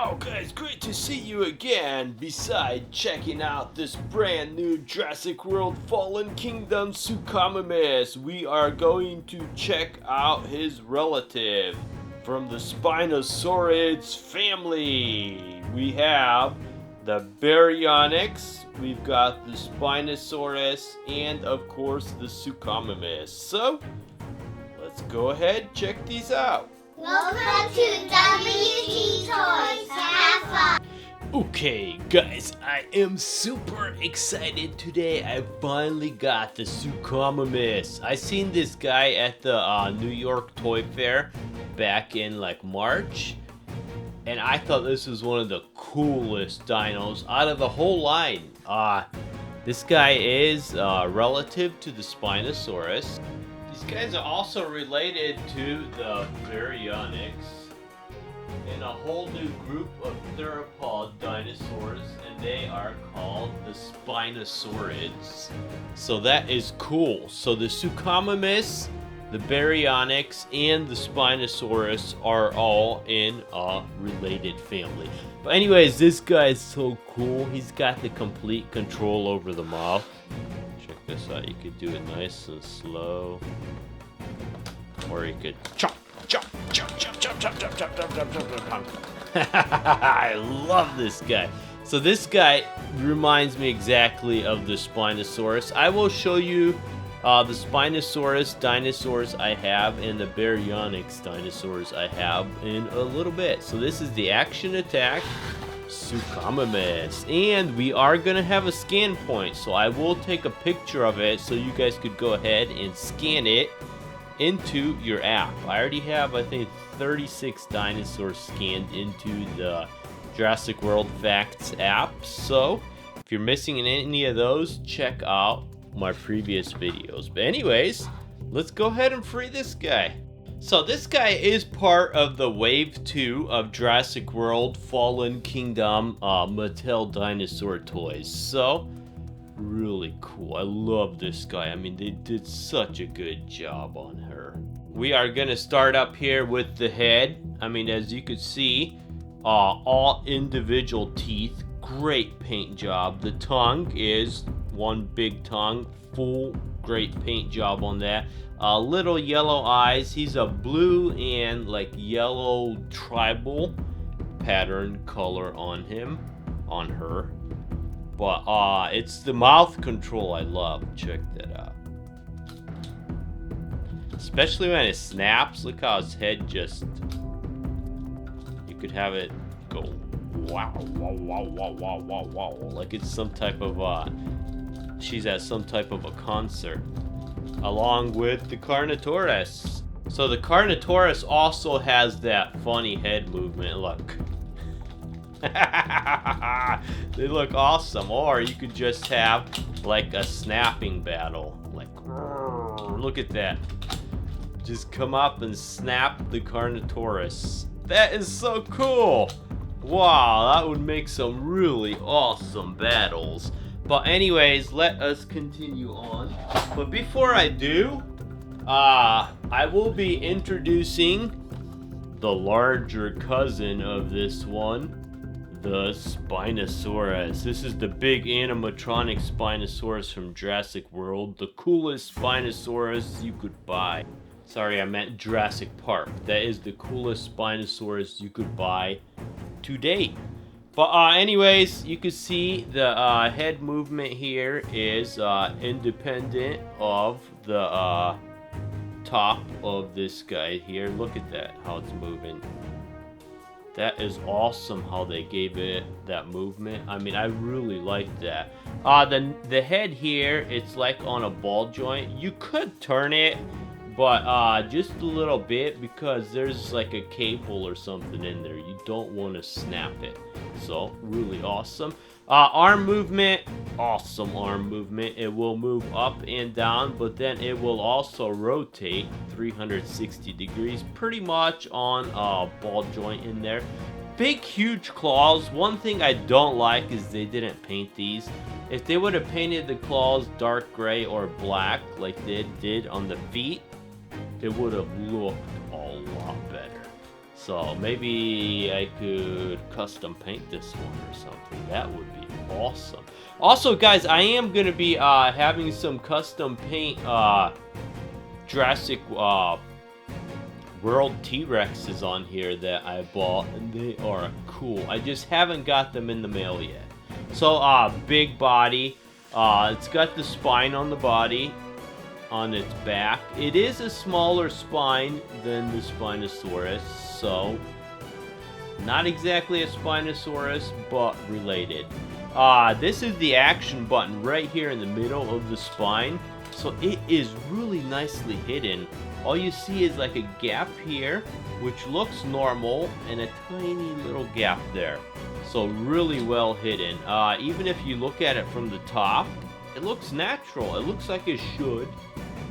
Wow guys, great to see you again. Besides checking out this brand new Jurassic World Fallen Kingdom Suchomimus, we are going to check out his relative from the Spinosaurus family. We have the Baryonyx, we've got the Spinosaurus, and of course the Suchomimus. So, let's go ahead check these out. Welcome to WDToys. Have fun. Okay, guys, I am super excited today. I finally got the Suchomimus. I seen this guy at the New York Toy Fair back in like March, and I thought this was one of the coolest dinos out of the whole line. This guy is relative to the Spinosaurus. These guys are also related to the Baryonyx and a whole new group of theropod dinosaurs, and they are called the Spinosaurids. So that is cool. So the Suchomimus, the Baryonyx, and the Spinosaurus are all in a related family. But anyways, this guy is so cool. He's got the complete control over the mouth. Check this out. You could do it nice and slow, or you could chop, chop, chop, chop, chop, chop, chop, chop, chop, chop, chop, chop. I love this guy. So this guy reminds me exactly of the Spinosaurus. I will show you the Spinosaurus dinosaurs I have and the Baryonyx dinosaurs I have in a little bit. So this is the action attack Suchomimus, and we are gonna have a scan point, so I will take a picture of it so you guys could go ahead and scan it into your app. I already have, I think, 36 dinosaurs scanned into the Jurassic World Facts app, so if you're missing any of those, check out my previous videos. But anyways, let's go ahead and free this guy. So this guy is part of the Wave 2 of Jurassic World Fallen Kingdom Mattel dinosaur toys. So, really cool. I love this guy. I mean, they did such a good job on her. We are going to start up here with the head. I mean, as you can see, all individual teeth. Great paint job. The tongue is one big tongue. Full great paint job on that. Little yellow eyes. He's a blue and like yellow tribal pattern color on him, on her. But it's the mouth control I love. Check that out. Especially when it snaps. Look how his head just, you could have it go wow, wow, wow, wow, wow, wow, wow. Like it's some type of she's at some type of a concert. Along with the Carnotaurus. So the Carnotaurus also has that funny head movement. Look. They look awesome. Or you could just have like a snapping battle. Like, look at that. Just come up and snap the Carnotaurus. That is so cool. Wow, that would make some really awesome battles. But anyways, let us continue on. But before I do, I will be introducing the larger cousin of this one, the Spinosaurus. This is the big animatronic Spinosaurus from Jurassic World, the coolest Spinosaurus you could buy. Sorry, I meant Jurassic Park. That is the coolest Spinosaurus you could buy to date. But anyways, you can see the head movement here is independent of the top of this guy here. Look at that, how it's moving. That is awesome how they gave it that movement. I mean, I really like that. The head here, it's like on a ball joint. You could turn it, but just a little bit, because there's like a cable or something in there. You don't want to snap it. So, really awesome. Arm movement, awesome arm movement. It will move up and down, but then it will also rotate 360 degrees, pretty much on a ball joint in there. Big, huge claws. One thing I don't like is they didn't paint these. If they would have painted the claws dark gray or black like they did on the feet, it would have looked a lot better. So maybe I could custom paint this one or something. That would be awesome. Also, guys, I am going to be having some custom paint Jurassic World T-Rexes on here that I bought, and they are cool. I just haven't got them in the mail yet. So, big body. It's got the spine on the body, on its back. It is a smaller spine than the Spinosaurus, so not exactly a Spinosaurus, but related. This is the action button right here in the middle of the spine, so it is really nicely hidden. All you see is like a gap here, which looks normal, and a tiny little gap there. So really well hidden. Even if you look at it from the top, it looks natural. It looks like it should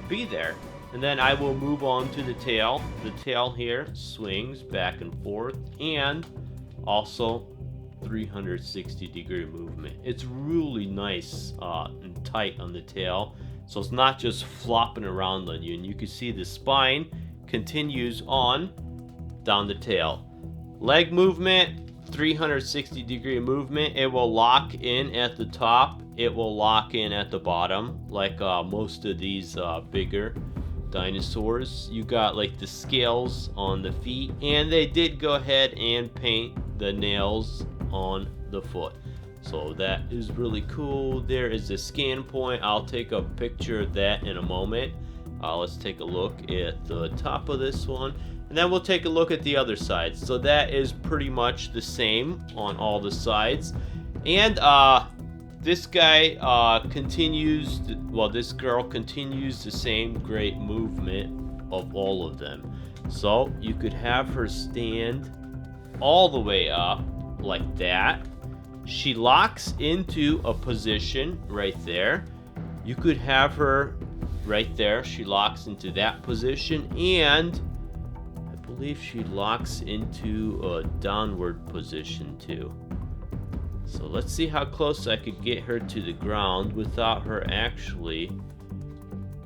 be there. And then I will move on to the tail. The tail here swings back and forth, and also 360-degree movement. It's really nice and tight on the tail, so it's not just flopping around on you. And you can see the spine continues on down the tail. Leg movement, 360-degree movement. It will lock in at the top. It will lock in at the bottom, like most of these bigger dinosaurs. You got like the scales on the feet, and they did go ahead and paint the nails on the foot. So that is really cool. There is a scan point. I'll take a picture of that in a moment. Let's take a look at the top of this one, and then we'll take a look at the other side. So that is pretty much the same on all the sides. And this guy continues, this girl continues the same great movement of all of them. So you could have her stand all the way up like that. She locks into a position right there. You could have her right there. She locks into that position, and I believe she locks into a downward position too. So let's see how close I could get her to the ground without her actually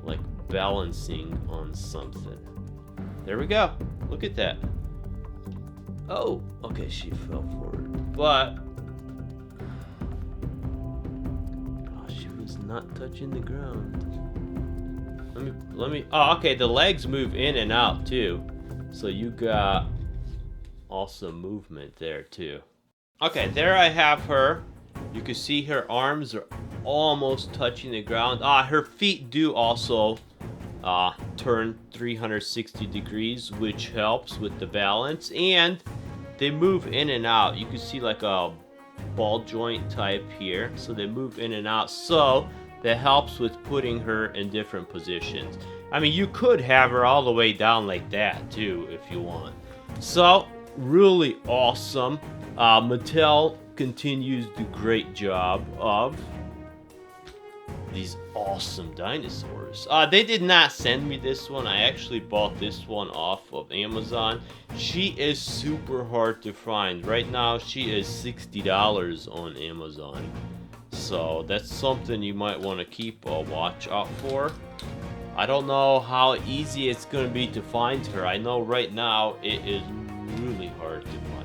like balancing on something. There we go. Look at that. Oh, okay, she fell forward, but she was not touching the ground. Let me. Oh, okay. The legs move in and out too, so you got awesome movement there too. Okay, there I have her. You can see her arms are almost touching the ground. Her feet do also turn 360 degrees, which helps with the balance, and they move in and out. You can see like a ball joint type here, so they move in and out, so that helps with putting her in different positions. I mean, you could have her all the way down like that too if you want. So really awesome. Mattel continues the great job of these awesome dinosaurs. They did not send me this one. I actually bought this one off of Amazon. She is super hard to find. Right now, she is $60 on Amazon. So that's something you might want to keep a watch out for. I don't know how easy it's going to be to find her. I know right now it is really hard to find her.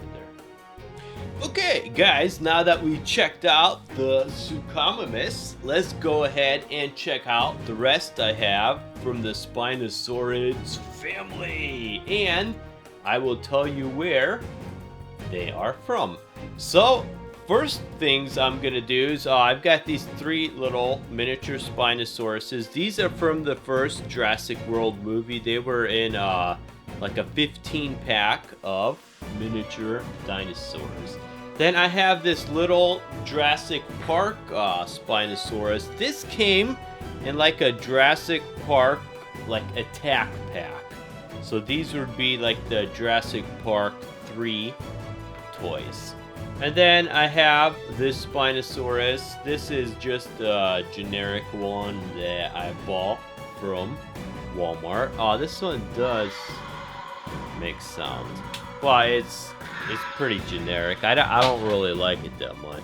Okay, guys, now that we checked out the Suchomimus, let's go ahead and check out the rest I have from the Spinosaurus family. And I will tell you where they are from. So, first things I'm going to do is I've got these three little miniature Spinosauruses. These are from the first Jurassic World movie. They were in like a 15-pack of miniature dinosaurs. Then I have this little Jurassic Park Spinosaurus. This came in like a Jurassic Park like attack pack. So these would be like the Jurassic Park 3 toys. And then I have this Spinosaurus. This is just a generic one that I bought from Walmart. Oh, this one does make sound. Well, it's pretty generic. I don't really like it that much.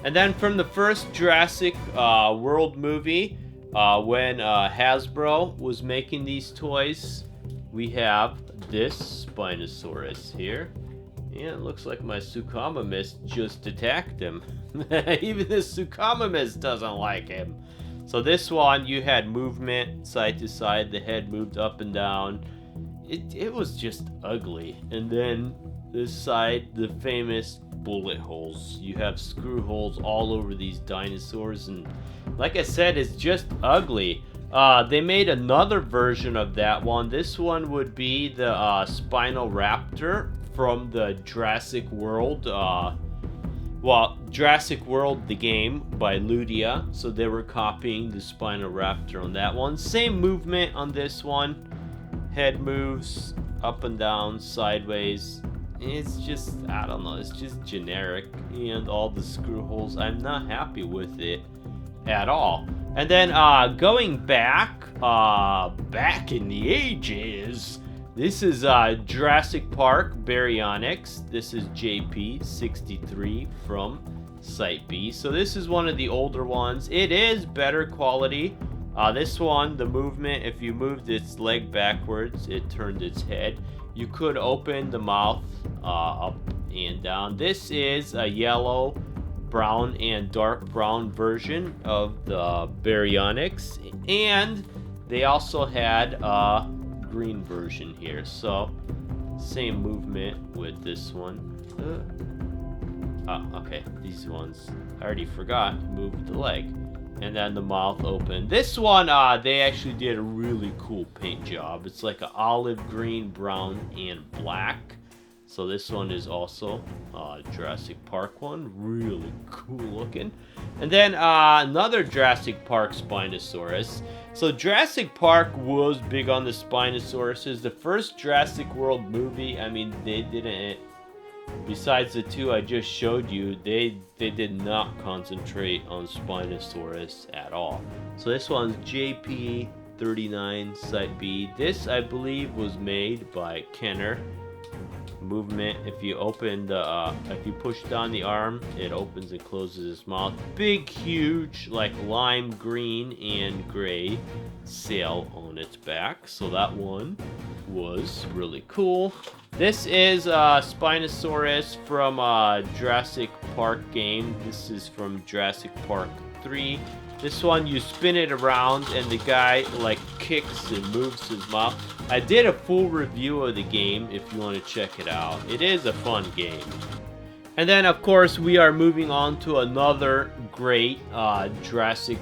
And then from the first Jurassic World movie, when Hasbro was making these toys, we have this Spinosaurus here. And it looks like my Suchomimus just attacked him. Even the Suchomimus doesn't like him. So this one, you had movement side to side. The head moved up and down. It was just ugly. And then this side, the famous bullet holes. You have screw holes all over these dinosaurs. And like I said, it's just ugly. They made another version of that one. This one would be the Spinoraptor from the Jurassic World. Jurassic World, the game by Ludia. So they were copying the Spinoraptor on that one. Same movement on this one. Head moves up and down, sideways. It's just, I don't know, it's just generic. And all the screw holes, I'm not happy with it at all. And then going back in the ages, this is Jurassic Park Baryonyx. This is JP63 from Site B. So this is one of the older ones. It is better quality. This one, the movement, if you moved its leg backwards, it turned its head. You could open the mouth up and down. This is a yellow, brown, and dark brown version of the Baryonyx. And they also had a green version here. So, same movement with this one. Okay, these ones, I already forgot, moved the leg. And then the mouth open. This one, they actually did a really cool paint job. It's like an olive green, brown, and black. So this one is also Jurassic Park one. Really cool looking. And then another Jurassic Park Spinosaurus. So Jurassic Park was big on the Spinosauruses. The first Jurassic World movie, I mean, they didn't... Besides the two I just showed you, they did not concentrate on Spinosaurus at all. So this one's JP39 Site B. This, I believe, was made by Kenner. Movement, if you open the, if you push down the arm, it opens and closes its mouth. Big, huge, like lime green and gray sail on its back. So that one was really cool. This is Spinosaurus from Jurassic Park game. This is from Jurassic Park 3. This one, you spin it around and the guy like kicks and moves his mouth. I did a full review of the game if you want to check it out. It is a fun game. And then of course we are moving on to another great Jurassic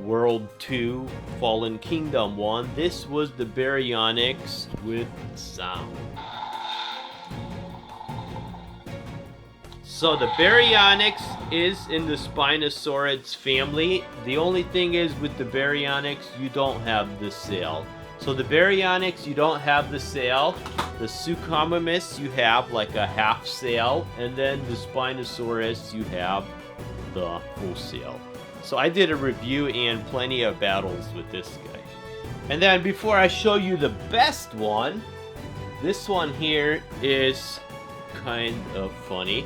World 2 Fallen Kingdom one. This was the Baryonyx with sound. So the Baryonyx is in the Spinosaurus family. The only thing is with the Baryonyx, you don't have the sail. So the Baryonyx, you don't have the sail. The Suchomimus, you have like a half sail. And then the Spinosaurus, you have the full sail. So I did a review and plenty of battles with this guy. And then before I show you the best one, this one here is kind of funny.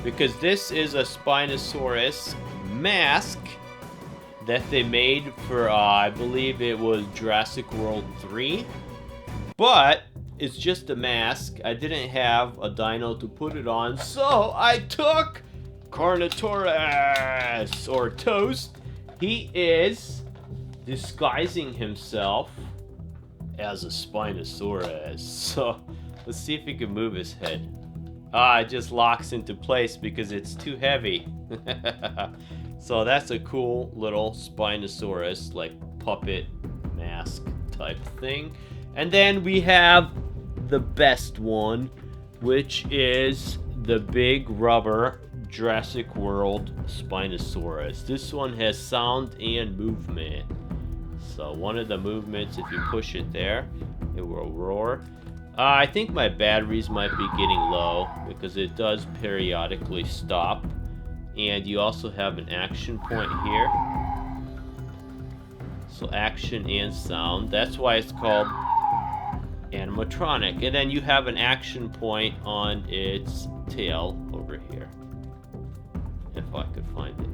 Because this is a Spinosaurus mask that they made for, I believe it was Jurassic World 3. But it's just a mask. I didn't have a dino to put it on, so I took Carnoraptor, or Toast. He is disguising himself as a Spinosaurus. So let's see if he can move his head. It just locks into place because it's too heavy. So that's a cool little Spinosaurus, like puppet mask type thing. And then we have the best one, which is the big rubber Jurassic World Spinosaurus. This one has sound and movement. So one of the movements, if you push it there, it will roar. I think my batteries might be getting low because it does periodically stop. And you also have an action point here. So action and sound. That's why it's called Animatronic. And then you have an action point on its tail over here. If I could find it.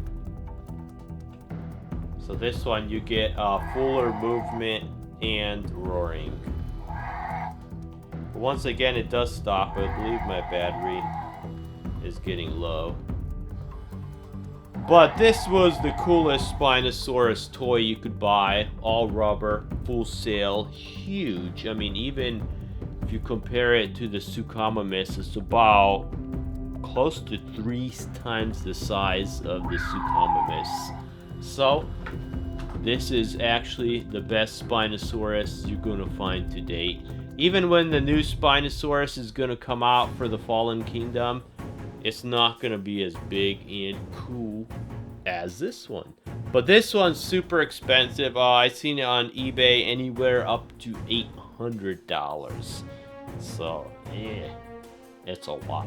So this one you get fuller movement and roaring. Once again, it does stop. I believe my battery is getting low. But this was the coolest Spinosaurus toy you could buy. All rubber, full sale, huge. I mean, even if you compare it to the Suchomimus, it's about close to 3 times the size of the Suchomimus. So, this is actually the best Spinosaurus you're going to find to date. Even when the new Spinosaurus is going to come out for the Fallen Kingdom, it's not going to be as big and cool as this one. But this one's super expensive. I've seen it on eBay anywhere up to $800. So, yeah, it's a lot.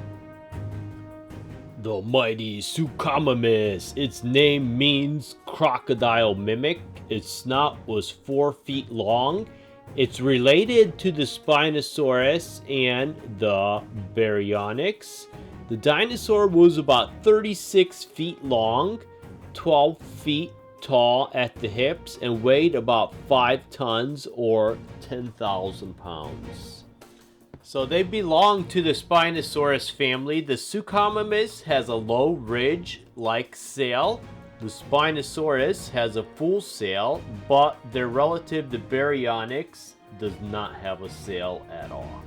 The mighty Suchomimus. Its name means crocodile mimic. Its snout was 4 feet long. It's related to the Spinosaurus and the Baryonyx. The dinosaur was about 36 feet long, 12 feet tall at the hips, and weighed about 5 tons or 10,000 pounds. So they belong to the Spinosaurus family. The Suchomimus has a low ridge-like sail. The Spinosaurus has a full sail, but their relative, the Baryonyx, does not have a sail at all.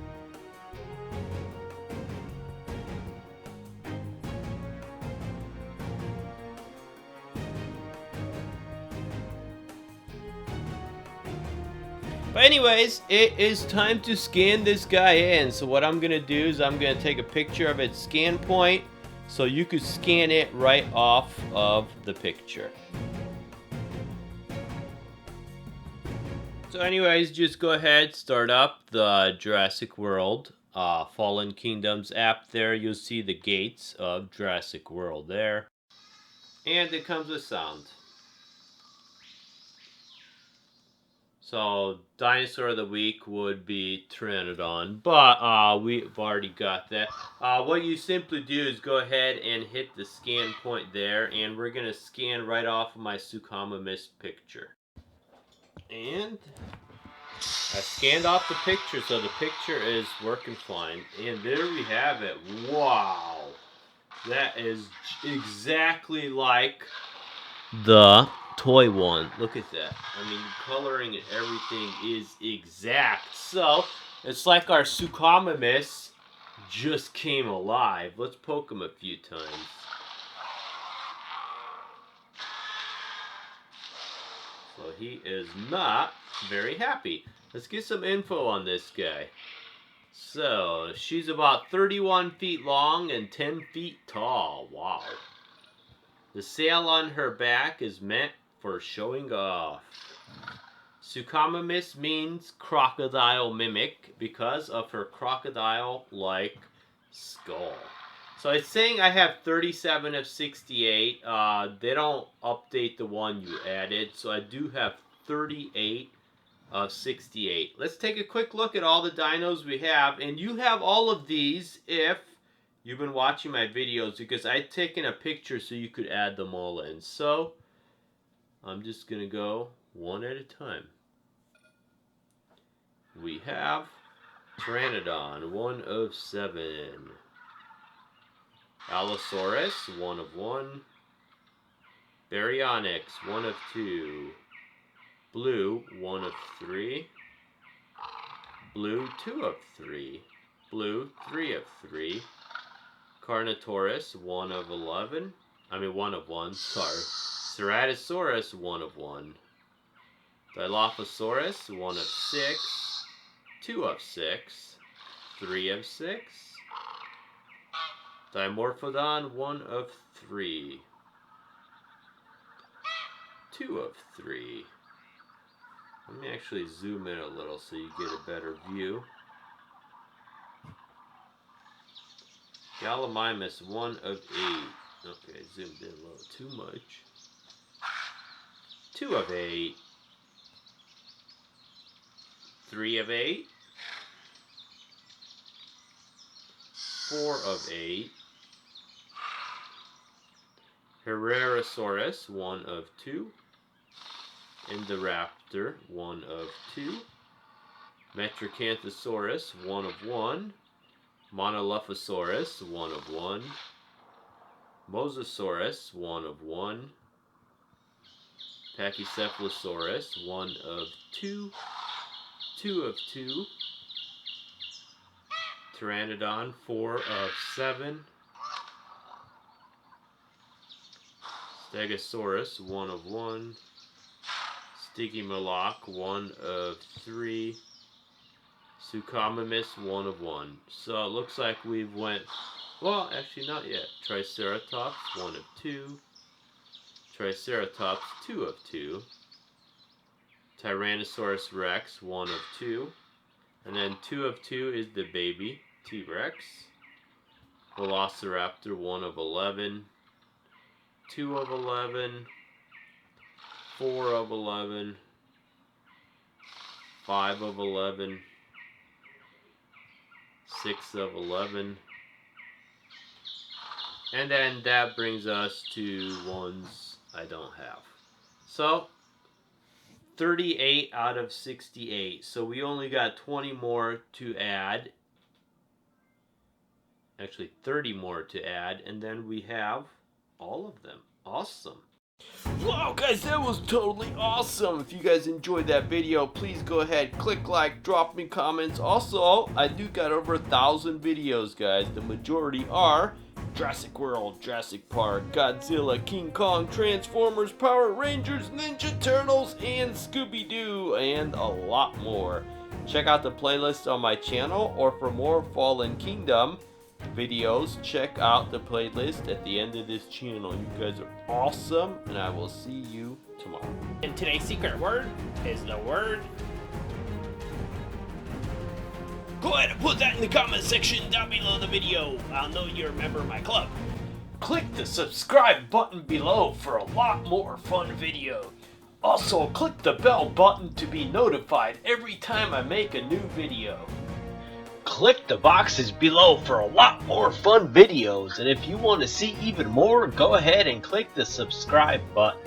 But anyways, it is time to scan this guy in. So what I'm going to do is I'm going to take a picture of its scan point so you could scan it right off of the picture. So anyways, just go ahead, start up the Jurassic World Fallen Kingdoms app there. You'll see the gates of Jurassic World there. And it comes with sound. So, Dinosaur of the Week would be Pteranodon, but we've already got that. What you simply do is go ahead and hit the scan point there, and we're going to scan right off of my Suchomimus picture. And I scanned off the picture, so the picture is working fine. And there we have it. Wow! That is exactly like the toy one. Look at that. I mean, coloring and everything is exact. So, it's like our Suchomimus just came alive. Let's poke him a few times. So, he is not very happy. Let's get some info on this guy. So, she's about 31 feet long and 10 feet tall. Wow. The sail on her back is meant for showing off. Suchomimus means crocodile mimic because of her crocodile-like skull. So it's saying I have 37 of 68. They don't update the one you added, so I do have 38 of 68. Let's take a quick look at all the dinos we have, and you have all of these if you've been watching my videos, because I've taken a picture so you could add them all in. So I'm just going to go one at a time. We have Pteranodon, 1 of 7. Allosaurus, 1 of 1. Baryonyx, 1 of 2. Blue, 1 of 3. Blue, 2 of 3. Blue, 3 of 3. Carnotaurus, 1 of 11. I mean 1 of 1, sorry. Ceratosaurus, 1 of 1. Dilophosaurus, 1 of 6. 2 of 6. 3 of 6. Dimorphodon, 1 of 3. 2 of 3. Let me actually zoom in a little so you get a better view. Gallimimus, 1 of 8. Okay, zoomed in a little too much. 2 of 8. 3 of 8. 4 of 8. Herrerasaurus, 1 of 2. Indoraptor, 1 of 2. Metracanthosaurus, 1 of 1. Dilophosaurus, 1 of 1. Mosasaurus, 1 of 1. Pachycephalosaurus, 1 of 2. 2 of 2. Pteranodon, 4 of 7. Stegosaurus, 1 of 1. Stygimoloch, 1 of 3. Suchomimus, 1 of 1. So it looks like we've went, well, actually not yet. Triceratops, 1 of 2. Triceratops, 2 of 2. Tyrannosaurus Rex, 1 of 2. And then 2 of 2 is the baby T-Rex. Velociraptor, 1 of 11. 2 of 11. 4 of 11. 5 of 11. 6 of 11. And then that brings us to ones I don't have. So 38 out of 68. So we only got 20 more to add. Actually 30 more to add, and then we have all of them. Awesome. Wow guys, that was totally awesome. If you guys enjoyed that video, please go ahead, click like, drop me comments. Also, I do got over 1,000 videos, guys. The majority are Jurassic World, Jurassic Park, Godzilla, King Kong, Transformers, Power Rangers, Ninja Turtles, and Scooby-Doo, and a lot more. Check out the playlist on my channel, or for more Fallen Kingdom videos, check out the playlist at the end of this channel. You guys are awesome, and I will see you tomorrow. And today's secret word is the word. Go ahead and put that in the comment section down below the video. I'll know you're a member of my club. Click the subscribe button below for a lot more fun videos. Also, click the bell button to be notified every time I make a new video. Click the boxes below for a lot more fun videos, and if you want to see even more, go ahead and click the subscribe button.